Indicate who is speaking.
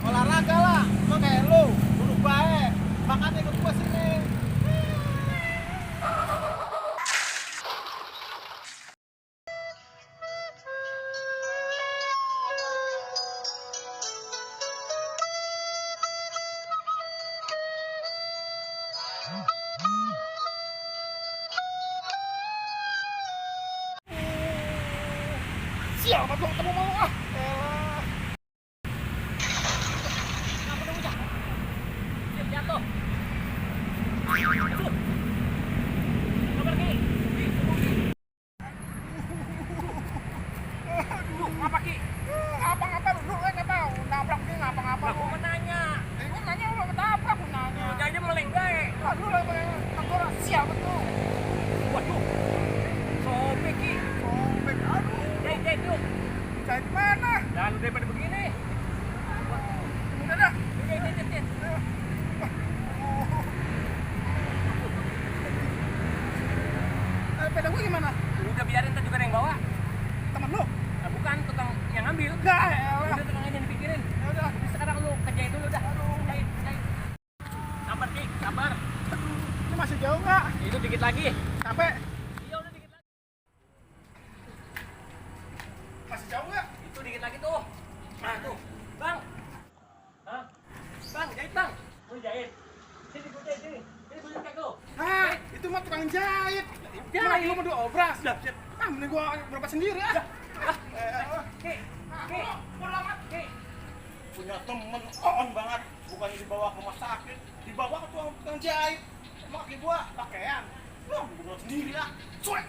Speaker 1: Olahraga lah, kok kayak lu, duduk baik, makanya ikut gua sini. Siapa tuh ketemu mau ah? Elah.
Speaker 2: Jatuh. Aduh. Kabar Ki. Aduh, ngapa Ki?
Speaker 1: Ngapa-ngapa lu ngapa? Nabrak dia ngapa-ngapa
Speaker 2: Aku
Speaker 1: lu?
Speaker 2: mau nanya.
Speaker 1: Gua nanya lu kenapa aku nanya?
Speaker 2: Jangan meleng bae.
Speaker 1: Aduh lah, aku siapa tuh?
Speaker 2: Waduh. Sobek Ki.
Speaker 1: Sobek, aduh.
Speaker 2: Jahit yuk.
Speaker 1: Jahit mana?
Speaker 2: Dan daripada begini.
Speaker 1: Udah dah.
Speaker 2: Jahit.
Speaker 1: Sepeda gue gimana?
Speaker 2: Udah biarin tadi juga ada yang bawa.
Speaker 1: Temen lu?
Speaker 2: Bukan tukang yang ngambil.
Speaker 1: Enggak, elah.
Speaker 2: Udah tukangnya jangan dipikirin.
Speaker 1: Ya udah.
Speaker 2: Jadi sekarang lu kerjain dulu dah. Jahit. Sabar Ki, sabar.
Speaker 1: Ini masih jauh nggak?
Speaker 2: Itu dikit lagi.
Speaker 1: Sampai
Speaker 2: Iya udah dikit lagi.
Speaker 1: masih jauh nggak?
Speaker 2: Itu dikit lagi tuh. Nah tuh, Bang. Hah? Bang, jahit Bang. Lu jahit. Sini gue jahit sini. Ini gue jahit lu.
Speaker 1: Ah, itu mah tukang jahit. Jahit. Lu mau diobras. Ah, mending gua berobat sendiri ah.
Speaker 2: Ki.
Speaker 1: Punya temen on banget, bukannya dibawa ke rumah sakit, dibawa ke tukang jahit. Emang kaki gua pakaian. Lu gua berobat sendiri ah. Cuek.